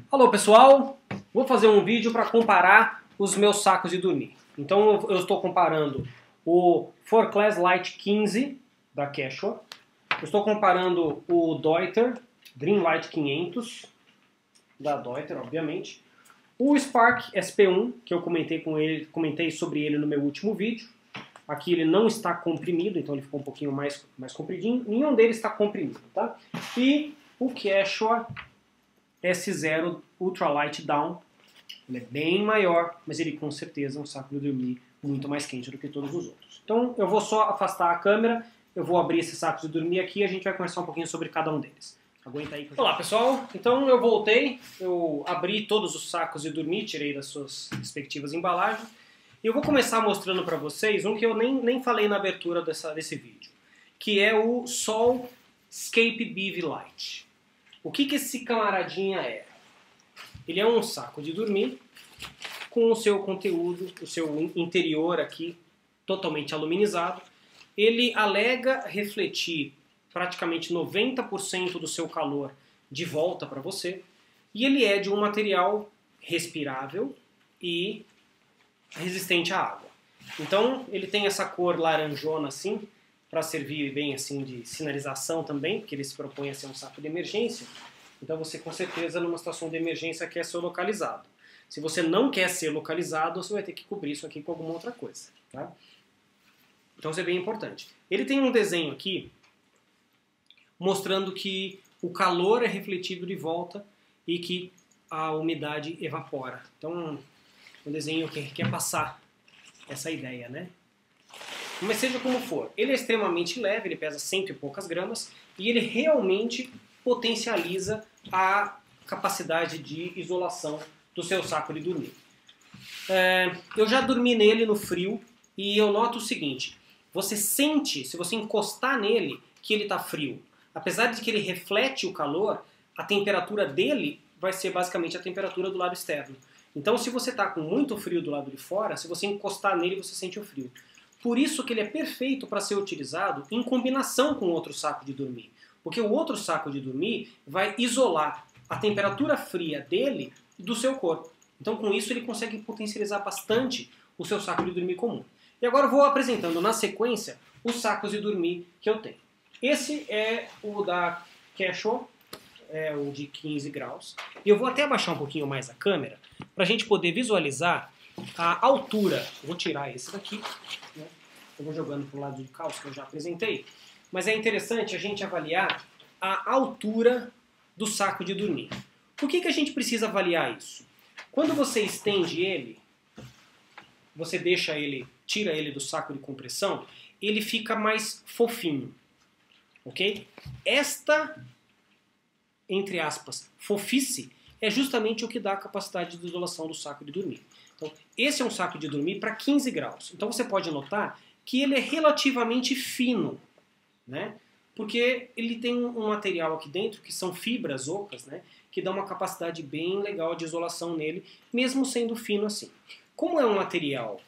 Alô pessoal, vou fazer um vídeo para comparar os meus sacos de dormir. Então eu estou comparando o 4Class Lite 15 da Quechua, eu estou comparando o Deuter Dreamlight 500 da Deuter, obviamente, o Spark SP1 que eu comentei sobre ele no meu último vídeo. Aqui ele não está comprimido, então ele ficou um pouquinho mais compridinho. Nenhum deles está comprimido, tá? E o Quechua S0 Ultralight Down. Ele é bem maior, mas ele com certeza é um saco de dormir muito mais quente do que todos os outros. Então eu vou só afastar a câmera, eu vou abrir esses sacos de dormir aqui e a gente vai conversar um pouquinho sobre cada um deles. Aguenta aí. Olá pessoal, então eu voltei, eu abri todos os sacos de dormir, tirei das suas respectivas embalagens. E eu vou começar mostrando para vocês um que eu nem falei na abertura desse vídeo, que é o Sol Escape Bivy Light. O que esse camaradinha é? Ele é um saco de dormir com o seu conteúdo, o seu interior aqui totalmente aluminizado. Ele alega refletir praticamente 90% do seu calor de volta para você. E ele é de um material respirável e resistente à água. Então ele tem essa cor laranjona assim, para servir bem assim de sinalização também, porque ele se propõe a ser um saco de emergência. Então você com certeza numa situação de emergência quer ser localizado. Se você não quer ser localizado, você vai ter que cobrir isso aqui com alguma outra coisa. Tá? Então isso é bem importante. Ele tem um desenho aqui mostrando que o calor é refletido de volta e que a umidade evapora. Então um desenho que quer passar essa ideia, né? Mas seja como for, ele é extremamente leve, ele pesa 100 e poucas gramas e ele realmente potencializa a capacidade de isolação do seu saco de dormir. Eu já dormi nele no frio e eu noto o seguinte, você sente, se você encostar nele, que ele está frio. Apesar de que ele reflete o calor, a temperatura dele vai ser basicamente a temperatura do lado externo. Então se você está com muito frio do lado de fora, se você encostar nele você sente o frio. Por isso que ele é perfeito para ser utilizado em combinação com outro saco de dormir. Porque o outro saco de dormir vai isolar a temperatura fria dele do seu corpo. Então com isso ele consegue potencializar bastante o seu saco de dormir comum. E agora eu vou apresentando na sequência os sacos de dormir que eu tenho. Esse é o da Quechua, é o de 15 graus. E eu vou até abaixar um pouquinho mais a câmera para a gente poder visualizar a altura. Eu vou tirar esse daqui, né? Eu vou jogando para o lado de cá, que eu já apresentei. Mas é interessante a gente avaliar a altura do saco de dormir. Por que a gente precisa avaliar isso? Quando você estende ele, você tira ele do saco de compressão, ele fica mais fofinho. Ok? Esta, entre aspas, fofice é justamente o que dá a capacidade de isolação do saco de dormir. Então, esse é um saco de dormir para 15 graus. Então você pode notar que ele é relativamente fino, né? Porque ele tem um material aqui dentro que são fibras ocas, né? Que dá uma capacidade bem legal de isolação nele, mesmo sendo fino assim. Como é um material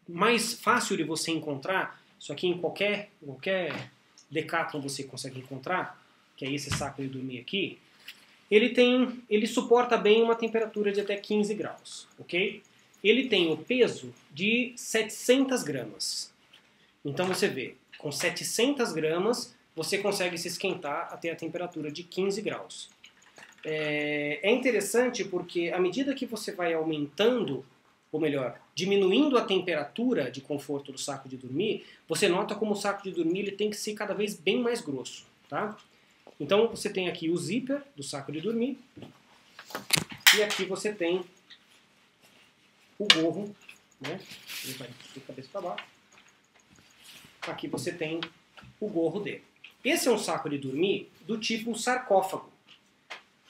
mais fácil de você encontrar, isso aqui em qualquer Decathlon você consegue encontrar, que é esse saco de dormir aqui, ele suporta bem uma temperatura de até 15 graus, ok? Ele tem o peso de 700 gramas. Então você vê, com 700 gramas você consegue se esquentar até a temperatura de 15 graus. É interessante porque à medida que você vai aumentando, ou melhor, diminuindo a temperatura de conforto do saco de dormir, você nota como o saco de dormir ele tem que ser cada vez bem mais grosso, tá? Então você tem aqui o zíper do saco de dormir e aqui você tem o gorro, né? Ele vai de cabeça para baixo. Aqui você tem o gorro dele. Esse é um saco de dormir do tipo sarcófago.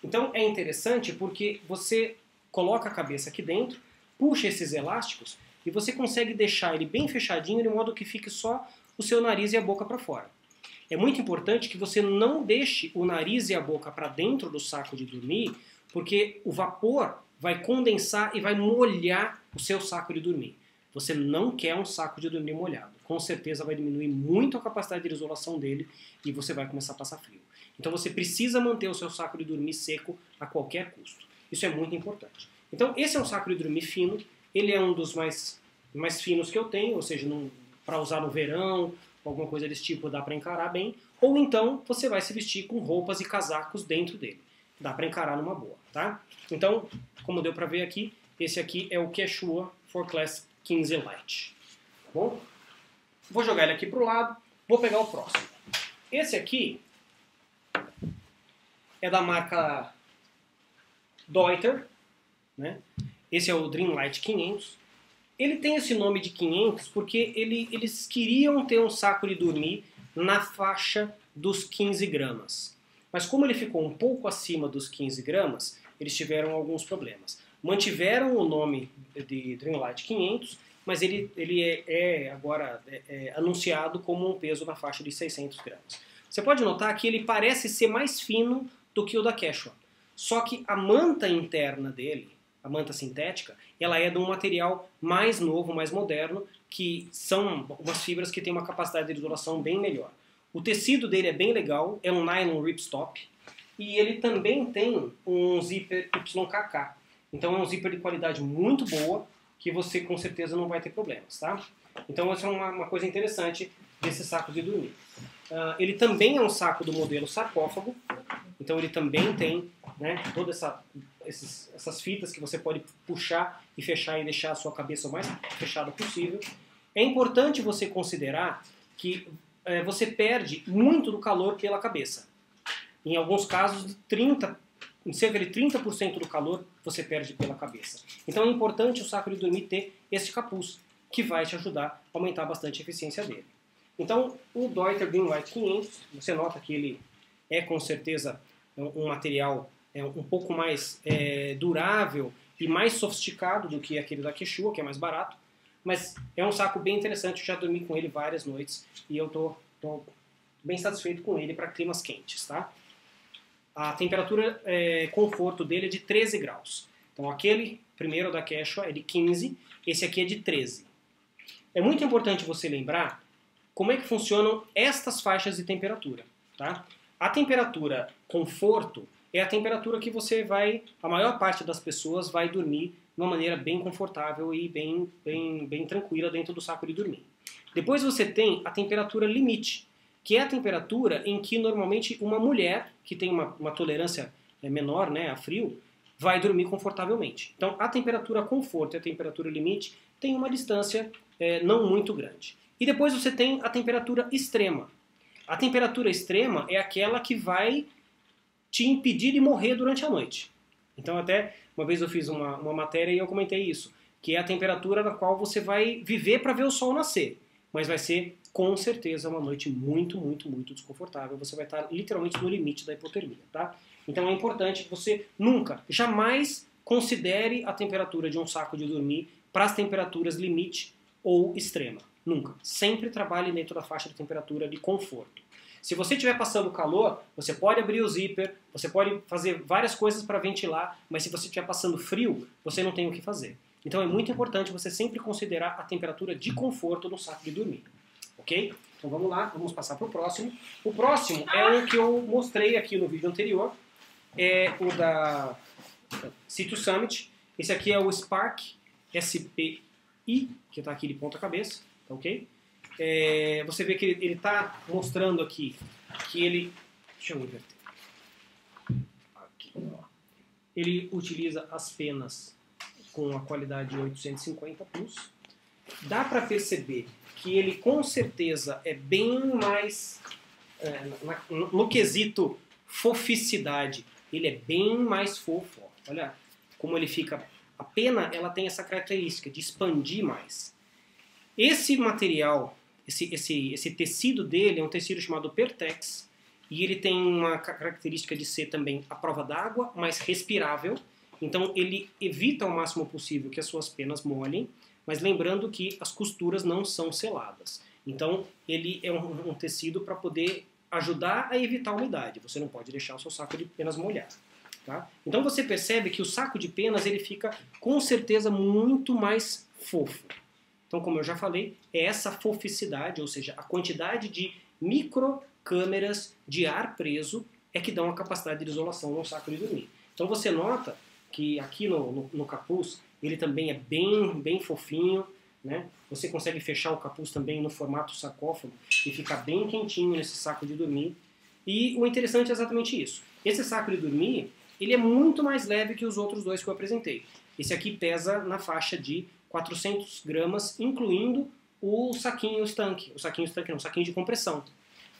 Então é interessante porque você coloca a cabeça aqui dentro, puxa esses elásticos e você consegue deixar ele bem fechadinho de modo que fique só o seu nariz e a boca para fora. É muito importante que você não deixe o nariz e a boca para dentro do saco de dormir, porque o vapor vai condensar e vai molhar o seu saco de dormir. Você não quer um saco de dormir molhado. Com certeza vai diminuir muito a capacidade de isolação dele e você vai começar a passar frio. Então você precisa manter o seu saco de dormir seco a qualquer custo. Isso é muito importante. Então esse é um saco de dormir fino, ele é um dos mais finos que eu tenho, ou seja, para usar no verão, alguma coisa desse tipo dá para encarar bem, ou então você vai se vestir com roupas e casacos dentro dele. Dá para encarar numa boa, tá? Então, como deu para ver aqui, esse aqui é o Quechua 4Class 15 Lite. Tá bom? Vou jogar ele aqui pro lado, vou pegar o próximo. Esse aqui é da marca Deuter, né? Esse é o Dreamlight 500. Ele tem esse nome de 500 porque eles queriam ter um saco de dormir na faixa dos 15 gramas. Mas como ele ficou um pouco acima dos 15 gramas, eles tiveram alguns problemas. Mantiveram o nome de Dreamlight 500, mas ele agora anunciado como um peso na faixa de 600 gramas. Você pode notar que ele parece ser mais fino do que o da Quechua. Só que a manta interna dele, a manta sintética, ela é de um material mais novo, mais moderno, que são umas fibras que têm uma capacidade de isolação bem melhor. O tecido dele é bem legal, é um nylon ripstop, e ele também tem um zíper YKK. Então é um zíper de qualidade muito boa, que você com certeza não vai ter problemas, tá? Então essa é uma coisa interessante desse saco de dormir. Ele também é um saco do modelo sarcófago, então ele também tem, né, todas essas fitas que você pode puxar e fechar e deixar a sua cabeça o mais fechada possível. É importante você considerar que você perde muito do calor pela cabeça. Em alguns casos, cerca de 30% do calor você perde pela cabeça. Então é importante o saco de dormir ter esse capuz, que vai te ajudar a aumentar bastante a eficiência dele. Então, o Deuter Dreamlight 500, você nota que ele é com certeza um material um pouco mais durável e mais sofisticado do que aquele da Quechua, que é mais barato, mas é um saco bem interessante, eu já dormi com ele várias noites e eu tô bem satisfeito com ele para climas quentes, tá? A temperatura conforto dele é de 13 graus. Então aquele primeiro da Quechua é de 15, esse aqui é de 13. É muito importante você lembrar como é que funcionam estas faixas de temperatura, tá? A temperatura conforto é a temperatura que a maior parte das pessoas vai dormir de uma maneira bem confortável e bem tranquila dentro do saco de dormir. Depois você tem a temperatura limite, que é a temperatura em que normalmente uma mulher que tem uma tolerância menor, né, a frio, vai dormir confortavelmente. Então a temperatura conforto e a temperatura limite tem uma distância não muito grande. E depois você tem a temperatura extrema. A temperatura extrema é aquela que vai te impedir de morrer durante a noite. Então até uma vez eu fiz uma matéria e eu comentei isso, que é a temperatura na qual você vai viver para ver o sol nascer, mas vai ser com certeza uma noite muito, muito, muito desconfortável. Você vai estar literalmente no limite da hipotermia, tá? Então é importante que você nunca, jamais considere a temperatura de um saco de dormir para as temperaturas limite ou extrema. Nunca. Sempre trabalhe dentro da faixa de temperatura de conforto. Se você estiver passando calor, você pode abrir o zíper, você pode fazer várias coisas para ventilar, mas se você estiver passando frio, você não tem o que fazer. Então é muito importante você sempre considerar a temperatura de conforto no saco de dormir. Ok? Então vamos lá, vamos passar para o próximo. O próximo é o que eu mostrei aqui no vídeo anterior, é o da Citrus Summit. Esse aqui é o Spark SPI, que está aqui de ponta cabeça, tá ok? Você vê que ele está mostrando aqui que ele... Deixa eu inverter. Aqui, ó. Ele utiliza as penas com a qualidade 850 Plus. Dá para perceber que ele com certeza é bem mais... no quesito foficidade, ele é bem mais fofo. Ó. Olha como ele fica... A pena ela tem essa característica de expandir mais. Esse material... Esse tecido dele é um tecido chamado Pertex e ele tem uma característica de ser também à prova d'água, mas respirável. Então ele evita ao máximo possível que as suas penas molhem, mas lembrando que as costuras não são seladas. Então ele é um tecido para poder ajudar a evitar a umidade. Você não pode deixar o seu saco de penas molhar. Tá? Então você percebe que o saco de penas ele fica com certeza muito mais fofo. Então, como eu já falei, é essa foficidade, ou seja, a quantidade de microcâmeras de ar preso é que dão a capacidade de isolação no saco de dormir. Então você nota que aqui no capuz ele também é bem fofinho, né? Você consegue fechar o capuz também no formato sarcófago e ficar bem quentinho nesse saco de dormir. E o interessante é exatamente isso. Esse saco de dormir, ele é muito mais leve que os outros dois que eu apresentei. Esse aqui pesa na faixa de 400 gramas, incluindo o saquinho estanque. O saquinho estanque não, o saquinho de compressão.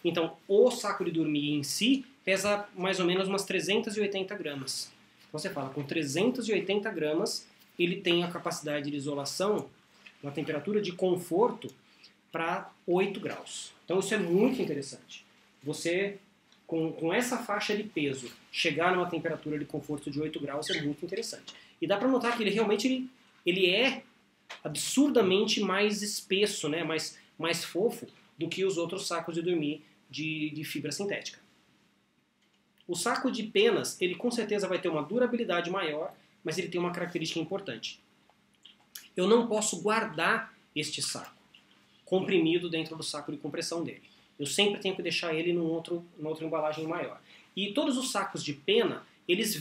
Então, o saco de dormir em si pesa mais ou menos umas 380 gramas. Então você fala, com 380 gramas, ele tem a capacidade de isolação, uma temperatura de conforto para 8 graus. Então isso é muito interessante. Você, com essa faixa de peso, chegar numa temperatura de conforto de 8 graus é muito interessante. E dá para notar que ele realmente ele é absurdamente mais espesso, né? mais fofo do que os outros sacos de dormir de fibra sintética. O saco de penas, ele com certeza vai ter uma durabilidade maior, mas ele tem uma característica importante. Eu não posso guardar este saco comprimido dentro do saco de compressão dele. Eu sempre tenho que deixar ele numa outra embalagem maior. E todos os sacos de pena, eles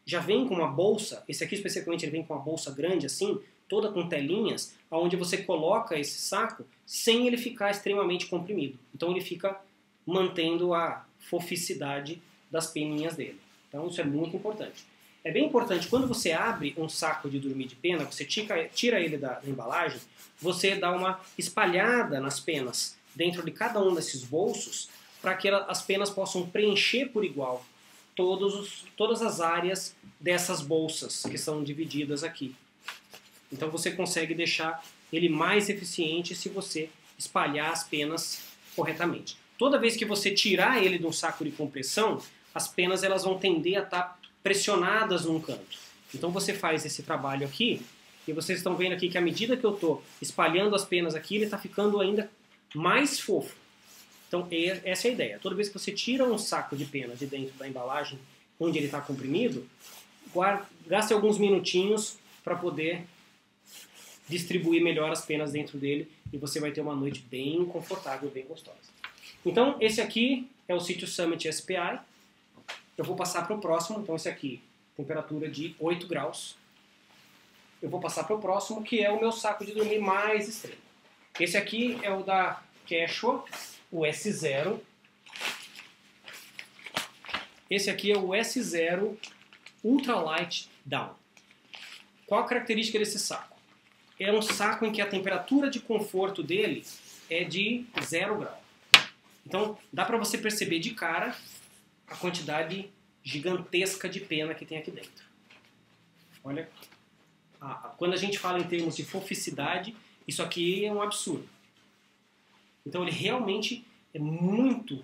já vêm com uma bolsa, esse aqui especificamente ele vem com uma bolsa grande assim, toda com telinhas, onde você coloca esse saco sem ele ficar extremamente comprimido. Então ele fica mantendo a foficidade das peninhas dele. Então isso é muito importante. É bem importante, quando você abre um saco de dormir de pena, você tira ele da embalagem, você dá uma espalhada nas penas dentro de cada um desses bolsos, para que as penas possam preencher por igual todas as áreas dessas bolsas que são divididas aqui. Então você consegue deixar ele mais eficiente se você espalhar as penas corretamente. Toda vez que você tirar ele de um saco de compressão, as penas elas vão tender a estar pressionadas num canto. Então você faz esse trabalho aqui, e vocês estão vendo aqui que à medida que eu estou espalhando as penas aqui, ele está ficando ainda mais fofo. Então essa é a ideia. Toda vez que você tira um saco de pena de dentro da embalagem, onde ele está comprimido, gaste alguns minutinhos para poder distribuir melhor as penas dentro dele, e você vai ter uma noite bem confortável, bem gostosa. Então esse aqui é o Citrus Summit SPI. Eu vou passar para o próximo, então esse aqui, temperatura de 8 graus. Eu vou passar para o próximo, que é o meu saco de dormir mais extremo. Esse aqui é o da Quechua, o S0. Esse aqui é o S0 Ultralight Down. Qual a característica desse saco? É um saco em que a temperatura de conforto dele é de 0 grau. Então dá para você perceber de cara a quantidade gigantesca de pena que tem aqui dentro. Olha, quando a gente fala em termos de foficidade, isso aqui é um absurdo. Então ele realmente é muito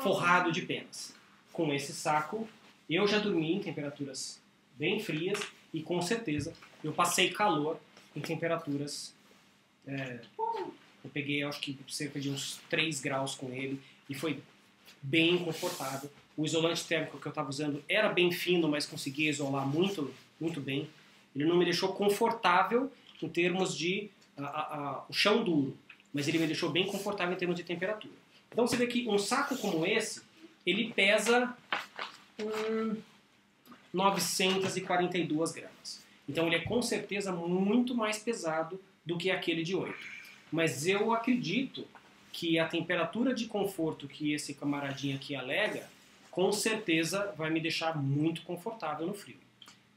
forrado de penas. Com esse saco, eu já dormi em temperaturas bem frias e com certeza eu passei calor em temperaturas... eu peguei, acho que cerca de uns 3 graus com ele e foi bem confortável. O isolante térmico que eu estava usando era bem fino, mas conseguia isolar muito bem. Ele não me deixou confortável em termos de o chão duro, mas ele me deixou bem confortável em termos de temperatura. Então você vê que um saco como esse, ele pesa 942 gramas. Então ele é com certeza muito mais pesado do que aquele de 8. Mas eu acredito que a temperatura de conforto que esse camaradinho aqui alega, com certeza vai me deixar muito confortável no frio.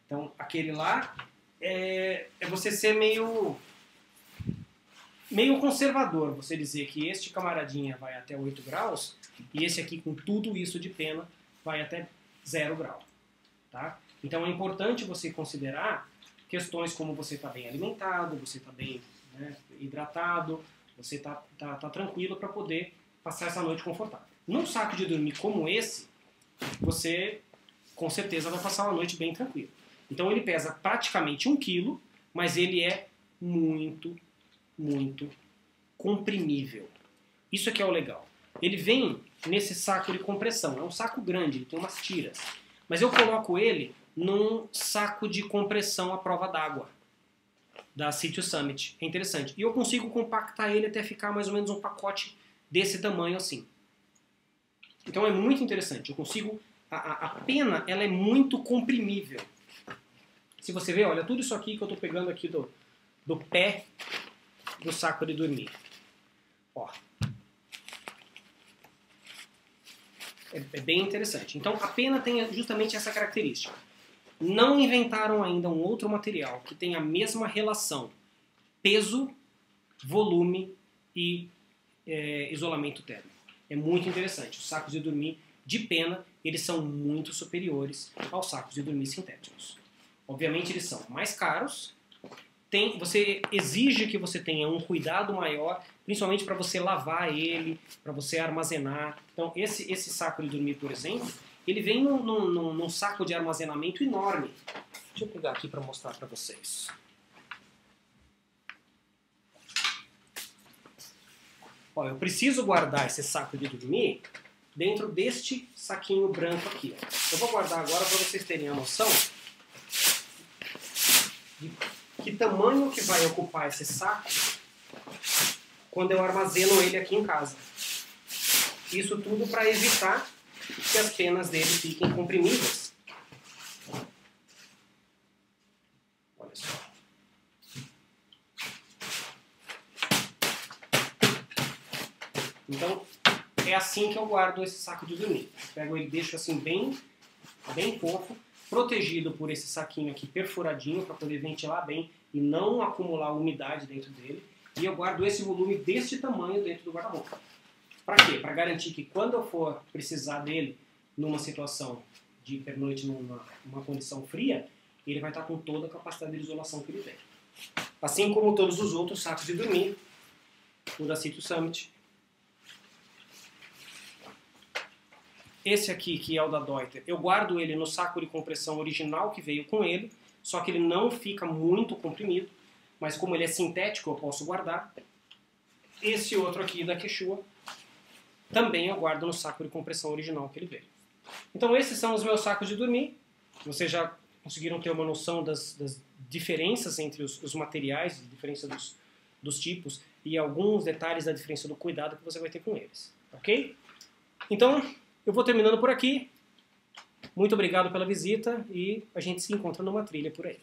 Então, aquele lá é você ser meio conservador, você dizer que este camaradinha vai até 8 graus e esse aqui com tudo isso de pena vai até 0 grau. Tá? Então é importante você considerar questões como você está bem alimentado, você está bem hidratado, você tá tranquilo para poder passar essa noite confortável. Num saco de dormir como esse, você com certeza vai passar uma noite bem tranquila. Então ele pesa praticamente 1 kg, mas ele é muito comprimível. Isso aqui é o legal. Ele vem nesse saco de compressão, é um saco grande, ele tem umas tiras. Mas eu coloco ele num saco de compressão à prova d'água da Citrus Summit. É interessante. E eu consigo compactar ele até ficar mais ou menos um pacote desse tamanho assim. Então é muito interessante. Eu consigo... A pena, ela é muito comprimível. Se você ver, olha, tudo isso aqui que eu estou pegando aqui do pé do saco de dormir. Ó. É bem interessante. Então a pena tem justamente essa característica. Não inventaram ainda um outro material que tenha a mesma relação peso, volume e isolamento térmico. É muito interessante. Os sacos de dormir de pena, eles são muito superiores aos sacos de dormir sintéticos. Obviamente eles são mais caros, você exige que você tenha um cuidado maior, principalmente para você lavar ele, para você armazenar. Então esse saco de dormir, por exemplo, ele vem num saco de armazenamento enorme. Deixa eu pegar aqui para mostrar para vocês. Ó, eu preciso guardar esse saco de dormir dentro deste saquinho branco aqui. Ó. Eu vou guardar agora para vocês terem a noção de que tamanho que vai ocupar esse saco quando eu armazeno ele aqui em casa. Isso tudo para evitar que as penas dele fiquem comprimidas. Olha só. Então, é assim que eu guardo esse saco de dormir. Pego ele e deixo assim bem fofo, protegido por esse saquinho aqui perfuradinho para poder ventilar bem e não acumular umidade dentro dele. E eu guardo esse volume deste tamanho dentro do guarda-roupa. Para quê? Para garantir que quando eu for precisar dele numa situação de pernoite, numa condição fria, ele vai estar com toda a capacidade de isolação que ele tem. Assim como todos os outros sacos de dormir, o da Citrus Summit. Esse aqui, que é o da Deuter, eu guardo ele no saco de compressão original que veio com ele, só que ele não fica muito comprimido, mas como ele é sintético, eu posso guardar. Esse outro aqui da Quechua, também eu guardo no saco de compressão original que ele veio. Então esses são os meus sacos de dormir. Vocês já conseguiram ter uma noção das diferenças entre os materiais, a diferença dos tipos e alguns detalhes da diferença do cuidado que você vai ter com eles. Ok? Então, eu vou terminando por aqui. Muito obrigado pela visita e a gente se encontra numa trilha por aí.